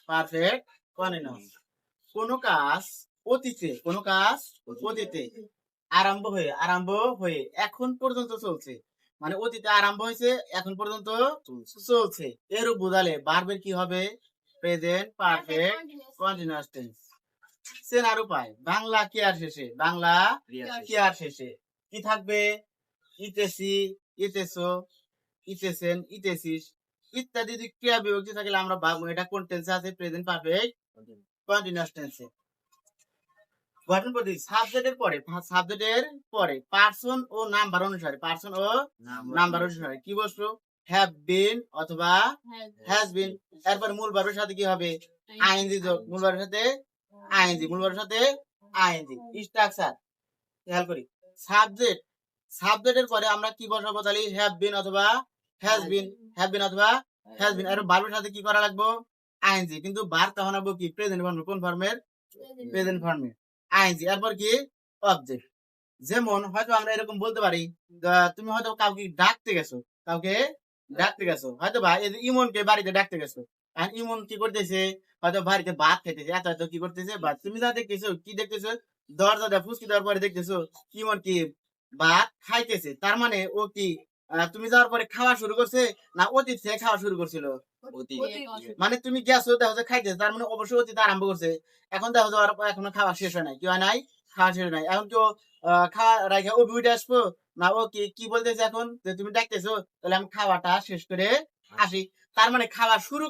Perfect continuous. কোন কাজ অতীতে আরম্ভ হয়ে এখন পর্যন্ত চলছে, মানে অতীতে আরম্ভ হয়েছে এখন পর্যন্ত চলছে, এরূপ বোঝালে ভার্বের কি হবে? Present perfect continuous tense. চেনার উপায়, বাংলা ক্রিয়ার শেষে কি থাকবে? ইতেছি, ইতেছো, ইতেছেন, ইতেছিস ইত্যাদি ক্রিয়া বিভক্তি থাকলে আমরা ভাববো এটা কোন টেন্সে আছে? প্রেজেন্ট পারফেক্ট কন্টিনিউয়াস টেন্সে। গঠন পদ্ধতি, সাবজেক্টের পরে পার্সন ও নাম্বার অনুসারে কি বসলো? হ্যাভ বিন অথবা হ্যাজ বিন। এরপর মূল ভার্বের সাথে কি হবে? আইএনজি যোগ। মূল ভার্বের সাথে আইএনজি। স্ট্রাকচার খেয়াল করি, সাবজেক্টের পরে আমরা কি বসাবো? তাহলে হ্যাভ বিন অথবা হ্যাজ বিন। আর ভার্বের সাথে কি করা লাগবে? আইএনজি। কিন্তু ভার্ব তখন হবে কি? প্রেজেন্ট ফর্মে। কোন ফর্মের? প্রেজেন্ট ফর্মে আইএনজি। এরপর কি? অবজেক্ট। যেমন হয়তো আমরা এরকম বলতে পারি, তুমি হয়তো কাউকে ডাকতে গেছো, হয়তো বা ইমনকে বাড়িতে ডাকতে গেছো। আর ইমন কি করতেছে? হয়তো বাড়িতে ভাত খাইতেছে, এত কি করতেছে? ভাত। তুমি যা দেখতেছো, কি দেখতেছো? দরজাটা ফুসকি দেওয়ার পরে দেখতেছো ইমন কি ভাত খাইতেছে। তার মানে ও কি তুমি যাওয়ার পরে খাওয়া শুরু করছে না অতীত থেকে খাওয়া শুরু করছিল? মানে তুমি গেছো, দেখো যে খাইতেছে, তার মানে অবশ্যই অতীত আরম্ভ করছে। এখন দেখো যাওয়ার পর এখনো খাওয়া শেষ হয় নাই। কি হয় নাই? খাওয়া শেষ হয় নাই। এখন কেউ খাওয়া রাখে ও উঠে আসবো না? ও কি বলতেছে এখন? যে তুমি ডাকতেছো, তাহলে আমি খাওয়াটা শেষ করে আসি। তার মানে খাওয়া শুরু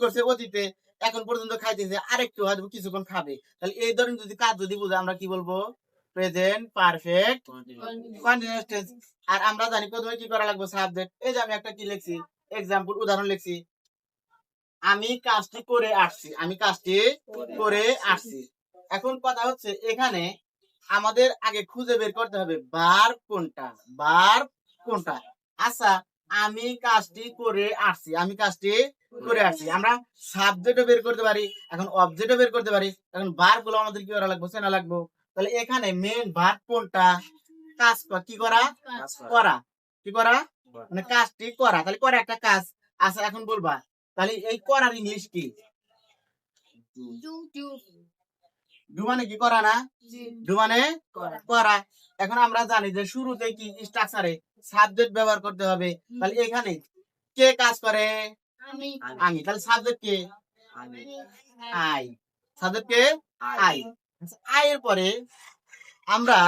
করছে অতীতে, এখন পর্যন্ত খাইতেছে, আরেকটু হয়তো কিছুক্ষণ খাবে। তাহলে এই ধরনের যদি কাজ যদি বুঝে আমরা কি বলবো? Present perfect continuous tense. আর আমরা জানি প্রথমে কি করা লাগবে? সাবজেক্ট। এই যে আমি একটা কি লিখছি, এক্সাম্পল উদাহরণ লিখছি, আমি কাজটি করে আসছি। এখন কথা হচ্ছে এখানে আমাদের আগে খুঁজে বের করতে হবে ভার্ব কোনটা। আচ্ছা, আমি কাজটি করে আসছি, আমরা সাবজেক্টও বের করতে পারি, এখন অবজেক্টও বের করতে পারি। এখন ভার্ব গুলো আমাদের কি করা লাগবে? চেনা লাগবে। তাহলে এখানে মেন ভার্ব কোনটা? কাজ করা, মানে কাজটি করা। তাহলে করা একটা কাজ। আচ্ছা, এখন বলবা তাহলে এই করার ইংলিশ কি? ডু মানে কি? করা না? ডু মানে করা। এখন আমরা জানি যে শুরুতে কি স্ট্রাকচারে সাবজেক্ট ব্যবহার করতে হবে। তাহলে এখানে কে কাজ করে? আমি। তাহলে subject K? I. I. I এর পরে আমরা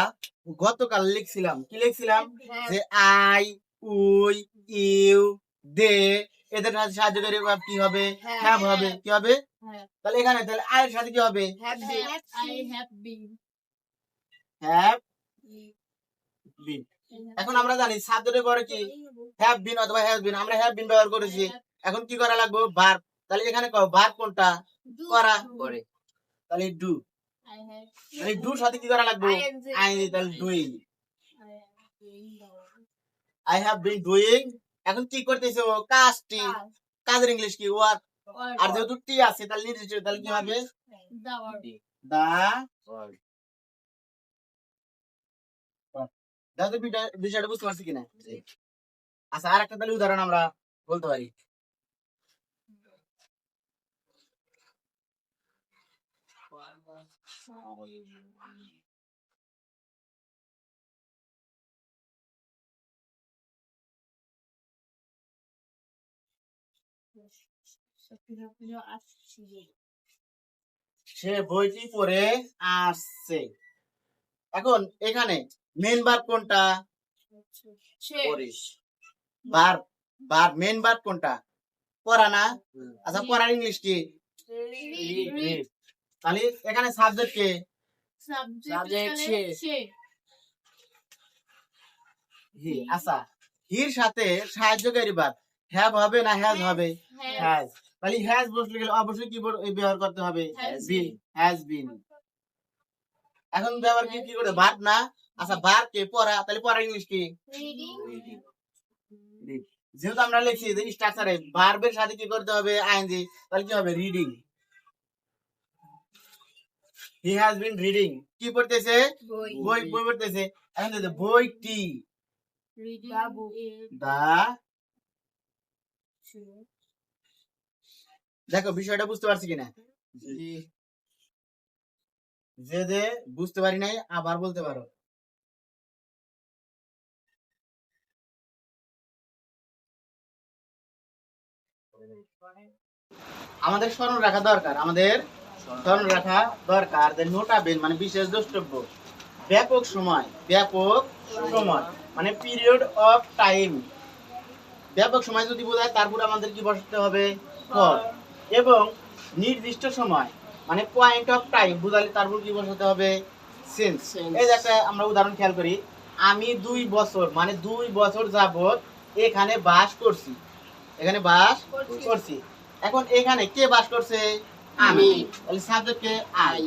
গতকাল লিখছিলাম, কি লিখছিলাম? যে আই, উই, ইউ, দে, এদের সাহায্য করে কি হবে? হ্যাভ হবে। কি হবে? তাহলে এখানে তাহলে আই এর সাথে কি হবে? Have been. এখন আমরা জানি সাবজেক্টের পরে কি? হ্যাভ বিন অথবা হ্যাজ বিন। আমরা হ্যাভ বিন ব্যবহার করেছি। এখন কি করা লাগবে? ভার্ব। তাহলে এখানে ভার্ব কোনটা? করা। তাহলে ডু। তাহলে ডুর সাথে কি করা লাগবে? আইএনজি। তাহলে doing. I have been doing. এখন কি করতেছে ও? কাজটি। কাজের ইংলিশ কি? ওয়ার্ক। আর যেহেতু টি আছে তাহলে নির্দিষ্ট, তাহলে কি হবে? দা দাদা বিষয়টা বুঝতে পারছি কিনা? আচ্ছা, আর একটা তাহলে উদাহরণ আমরা বলতে পারি। সে বইটি পড়ে আসছে। এখন এখানে মেন ভার্ব কোনটা? মেন ভার্ব কোনটা? পড়া না? আচ্ছা, পড়ার ইংলিশ কি? তাহলে এখানে সাবজেক্ট কে? হি। আচ্ছা, হির সাথে সাহায্যকারী ভার্ব হ্যাভ হবে না হ্যাজ হবে? হ্যাজ। তাহলে হ্যাজ বসলে গেলে অবশ্যই কি ব্যবহার করতে হবে? Has been. এখন ব্যবহার কি করে? ভার্ব না? আচ্ছা, ভার্ব কে? পড়া। তাহলে পড়ার ইংলিশ কি? যেহেতু আমরা লিখছি যে স্ট্রাকচারে ভার্বের সাথে কি করতে হবে? আইএনজি। তাহলে কি হবে? Reading. He has been reading. কি পড়তেছে? বই পড়তেছে। এখন বইটি। দা দেখো বিষয়টা বুঝতে পারছি কিনা? যে বুঝতে পারি নাই আবার বলতে পারো। আমাদের স্মরণ রাখা দরকার, স্মরণ রাখা দরকার যে নোটাবেল মানে বিশেষ দ্রষ্টব্য, ব্যাপক সময় মানে পিরিয়ড অফ টাইম। ব্যাপক সময় যদি বোঝায় তারপর আমাদের কি বসাতে হবে? ফর। এবং নির্দিষ্ট সময় মানে পয়েন্ট অফ টাইম বোঝালে তারপর কি বসাতে হবে? সিন্স। এই যে একটা আমরা উদাহরণ খেয়াল করি, আমি 2 বছর মানে 2 বছর যাবত এখানে বাস করছি, এখানে বাস করছি। এখন এখানে কে বাস করছে? আমি। তাহলে সাবজেক্ট কে? আই।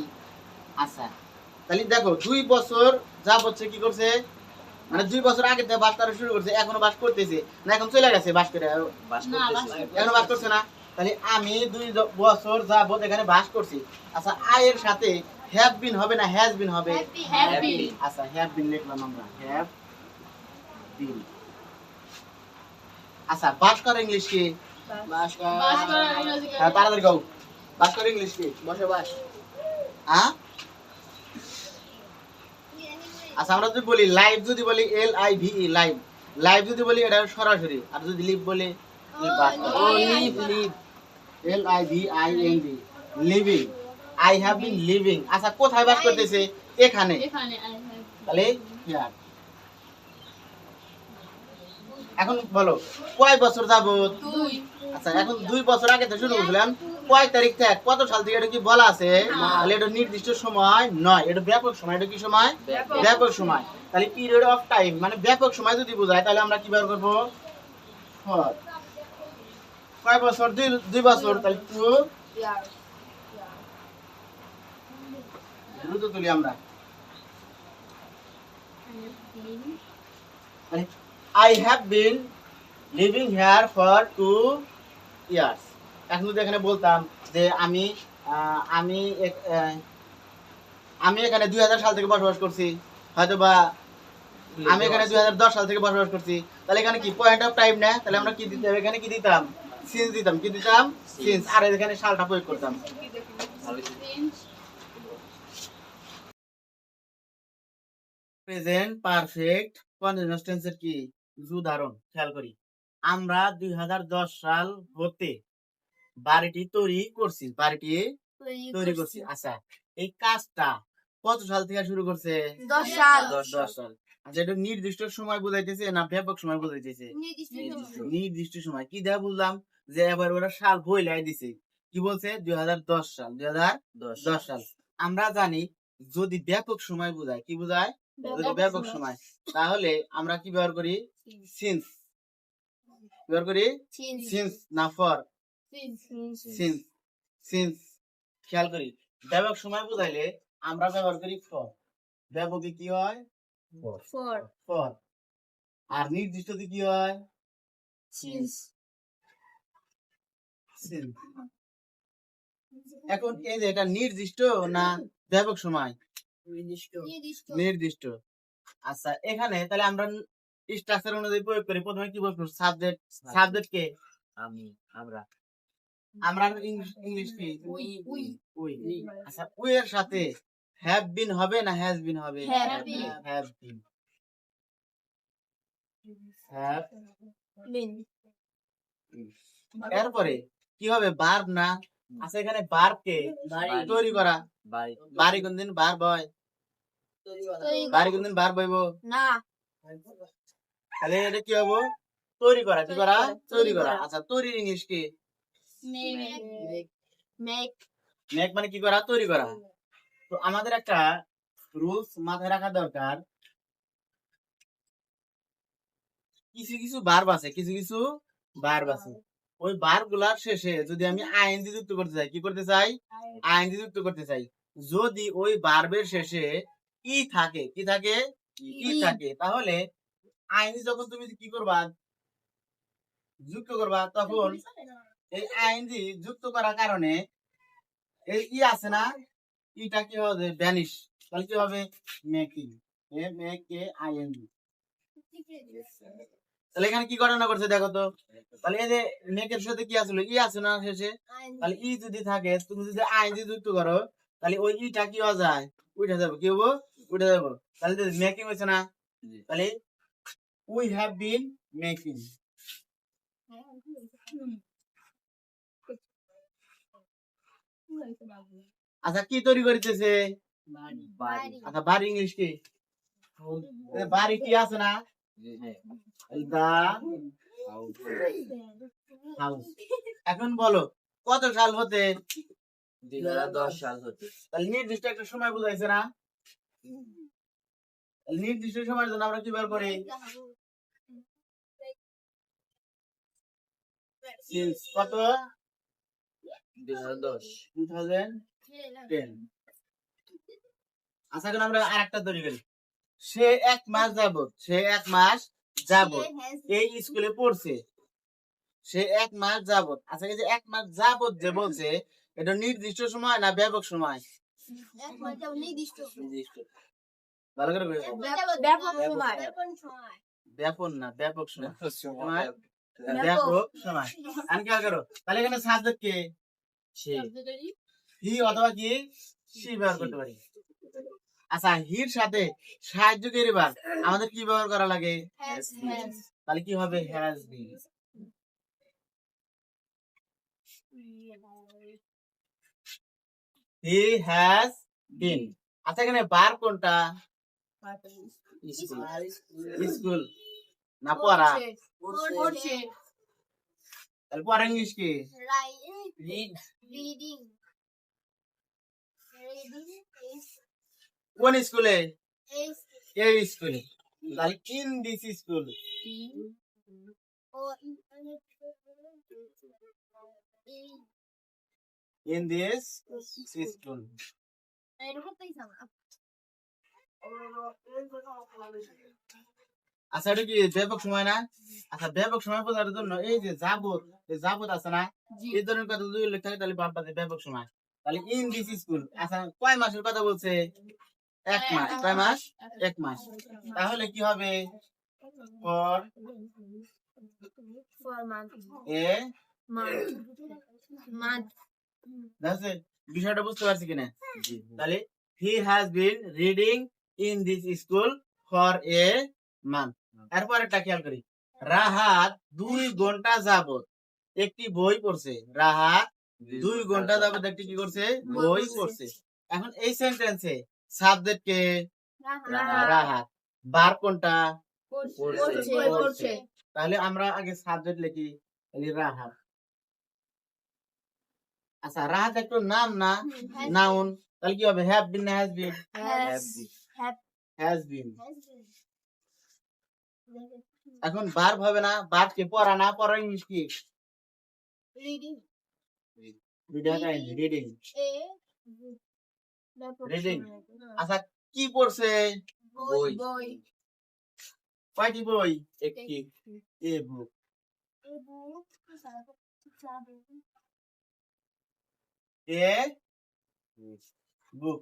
আচ্ছা, তাহলে দেখো 2 বছর যাবত সে কি করছে, মানে 2 বছর আগে থেকে বাস করা শুরু করছে, এখনো বাস করতেছে না, এখন চলে গেছে বাস করে? এখনো বাস করছে না। তাহলে আমি 2 বছর যাবত এখানে বাস করছি। আচ্ছা, আই এর সাথে হ্যাভ বিন হবে না হ্যাজ বিন হবে? আচ্ছা, হ্যাভ বিন লিখলাম আমরা, হ্যাভ বিন। আচ্ছা, বাস করা ইংলিশ কি? হ্যাঁ, তাড়াতাড়ি কও। বাস করা ইংলিশ কি? বসবাস। হ্যাঁ? আচ্ছা, আমরা যদি বলি লাইভ, যদি বলি LIVE লাইভ, লাইভ যদি বলি এটা সরাসরি, আর যদি লিভ বলি LIVING living. I have been living. আচ্ছা, কোথায় বাস করতেছে? এখানে। তাহলে হিয়ার। এখন বলো কয় বছর যাবত? 2। আচ্ছা, এখন 2 বছর আগে থেকে শুরু করলাম, কয় তারিখ থেকে কত সাল থেকে এটা কি বলা আছে? তাহলে এটা নির্দিষ্ট সময় নয়, এটা ব্যাপক সময়। এটা কি সময়? ব্যাপক সময়। তাহলে পিরিয়ড অফ টাইম মানে ব্যাপক সময় যদি বোঝায় তাহলে আমরা কি ব্যবহার করব? ফর। কয় বছর? 2 বছর, তাহলে 2 দ্রুত তুলি আমরা। I have been living here for 2 years. এখন যদি এখানে বলতাম যে আমি আমি এখানে 2000 সাল থেকে বসবাস করছি, হয়তো বা আমি এখানে 2010 সাল থেকে বসবাস করছি, তাহলে এখানে কি পয়েন্ট অফ টাইম না? তাহলে আমরা কি দিতাম? এখানে কি দিতাম? সিন্স দিতাম। কি দিতাম? সিন্স। আর এখানে সালটা প্রয়োগ করতাম। প্রেজেন্ট পারফেক্ট কন্টিনিউয়াস টেন্সের কি উদাহরণ খেয়াল করি। আমরা 2010 সাল হতে বাড়িটি তৈরি করছি, বাড়িটি তৈরি করছি। আচ্ছা, এই কাজটা কত সাল থেকে শুরু করছে? 10 সাল। 10 সাল। আচ্ছা, এটা নির্দিষ্ট সময় বোঝাইতেছে না ব্যাপক সময় বোঝাইতেছে? নির্দিষ্ট সময়। কি দেয়া বুঝলাম যে এবার ওরা সাল বইলাই দিছে, কি বলছে? 2010 সাল, 2010 সাল। আমরা জানি যদি ব্যাপক সময় বোঝায়, কি বোঝায়? যদি ব্যাপক সময়, তাহলে আমরা কি ব্যবহার করি? সিন্স ব্যবহার করি। সিন্স না ফর? সিন্স। সিন্স। খেয়াল করি, ব্যাপক সময় বোঝাইলে আমরা ব্যবহার করি ফর। ব্যাপকে কি হয়? ফর। আর নির্দিষ্টতে কি হয়? সিন্স। এখন এই যে এটা নির্দিষ্ট না ব্যাপক সময়? নির্দিষ্ট। আচ্ছা, এখানে তাহলে আমরা স্ট্রাকচার অনুযায়ী প্রয়োগ করি। প্রথমে কি বলবো? সাবজেক্ট। সাবজেক্ট কে? আমি, আমরা। আমরা ইংলিশ কি? উই। আচ্ছা, উই এর সাথে হ্যাভ বিন হবে না হ্যাজ বিন হবে? Have been. এরপরে কি হবে? ভার্ব না? আচ্ছা, এখানে ভার্ব কে? তৈরি করা। বাড়ি কোনদিন ভার্ব হয়? বাড়ি কোনদিন ভার্ব হইব না। তাহলে এটা কি হবো? তৈরি করা। কি করা? তৈরি করা। আচ্ছা, তৈরির ইংলিশ কি? মেক। মেক মানে কি করা? তৈরি করা। তো আমাদের একটা রুলস মাথায় রাখা দরকার, কিছু কিছু ভার্ব আছে, কিছু কিছু ভার্ব আছে, ওই ভার্ব গুলার শেষে যদি আমি আইএনজি যুক্ত করতে চাই, কি করতে চাই? আইএনজি যুক্ত করতে চাই। যদি ওই ভার্বের শেষে ই থাকে, কি থাকে? ই থাকে, তাহলে আইএনজি যখন তুমি কি করবা? যুক্ত করবা, তখন এই আইএনজি যুক্ত করার কারণে এই ই আছে না, ইটা কি হবে? ভ্যানিশ। তাহলে কি হবে? মেকিং। Make E ING. তাহলে এখানে কি ঘটনা করছে দেখো তো। তাহলে এই যে মেকের সাথে কি আসলো, ই আছে না শেষে, তাহলে ই যদি থাকে, তুমি যদি আইনজি যুক্ত করো, তাহলে ওই ইটা কি হওয়া যায়, উঠে যাবো, কি হবো, উঠে যাবো। তাহলে মেকিং হয়েছে না, তাহলে উই হ্যাভ বিন মেকিং। আচ্ছা কি তৈরি করিতেছে, আচ্ছা বাড়ি ইংলিশ কি, বাড়ি কি আছে না, দা হাউস। এখন বলো কত সাল হতে, 2010 সাল হতে। তাহলে নির্দিষ্ট একটা সময় বুঝাইছে না, তাহলে নির্দিষ্ট সময়ের জন্য আমরা কি বের করি, since কত 2010 2010। আচ্ছা এখন আমরা আরেকটা তৈরি করি, সে এক মাস যাবত, সে এক মাস যাবত এই স্কুলে পড়ছে, সে এক মাস যাবত। আচ্ছা এই যে এক মাস যাবত যে বলছে, এটা নির্দিষ্ট সময় না ব্যাপক সময়, ভালো করে বলো। ব্যাপক না, ব্যাপক সময়, ব্যাপক সময়। আমি কি করো, তাহলে এখানে সাবজেক্ট কে, সে, হি অথবা কি সি ব্যবহার করতে পারি। আচ্ছা হির সাথে সাহায্যকারী ভার্ব আমাদের কি ব্যবহার করা লাগে, তাহলে কি হবে, has been. He has been. আচ্ছা এখানে বার কোনটা, স্কুল না পড়া, তাহলে পড়া ইংলিশ কি, কোন স্কুলে, এই স্কুলে, তাহলে in this school, in this school. আচ্ছা এটা কি ব্যাপক সময় না, আচ্ছা ব্যাপক সময় বোঝার জন্য এই যে যাবত, এই যাবত আছে না, এই ধরনের কথা যদি উল্লেখ থাকে তাহলে ভাববা যে ব্যাপক সময়। তাহলে ইন দিস স্কুল, আচ্ছা কয় মাসের কথা বলছে, এক মাস, কয় মাস, এক মাস। তাহলে কি হবে, ফর এ দেখছে, বিষয়টা বুঝতে পারছি কিনা। তাহলে he has been reading in this school for a month. এরপর একটা খেয়াল করি, রাহাত 2 ঘন্টা যাবত একটি বই পড়ছে, রাহাত 2 ঘন্টা যাবত একটি কি করছে, বই পড়ছে। এখন এই সেন্টেন্সে সাবজেক্ট কে, রাহাত, ভার্ব কোনটা, পড়ছে। তাহলে আমরা আগে সাবজেক্ট লিখি, তাহলে রাহাত। আচ্ছা রাহাত একটু নাম না, নাউন, তাহলে কি হবে, হ্যাভ বিন না হ্যাজ বিন, হ্যাজ বিন। এখন ভার্ব হবে না, ভার্ব কে পড়া না, পড়া ইংলিশ কি, রিডিং, রিডিং। আচ্ছা কি পড়ছে, বই, কয়টি বই, একটি, এ বুক, এ বুক।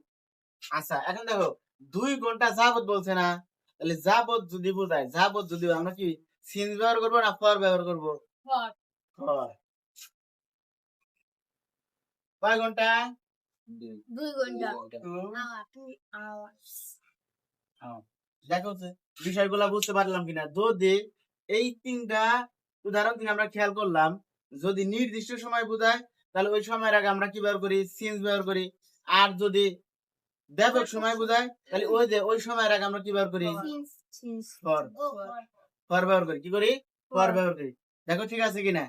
আচ্ছা এখন দেখো 2 ঘন্টা যাবত বলছে না, তাহলে যাবত যদি বোঝায়, যাবত যদি আমরা কি সিন্স ব্যবহার করবো না ফর ব্যবহার করবো, ফর। কয় ঘন্টা, 2 ঘন্টা। দেখো যে বিষয়গুলা বুঝতে পারলাম কিনা। যদি এই 3টা উদাহরণ থেকে আমরা খেয়াল করলাম, যদি নির্দিষ্ট সময় বোঝায় তাহলে ওই সময়ের আগে আমরা কি ব্যবহার করি, সিন্স ব্যবহার করি। আর যদি ব্যাপক সময় বোঝায় তাহলে ওই যে ওই সময়ের আগে আমরা কি ব্যবহার করি, ফর, ফর ব্যবহার করি, কি করি, ফর ব্যবহার করি। দেখো ঠিক আছে কিনা।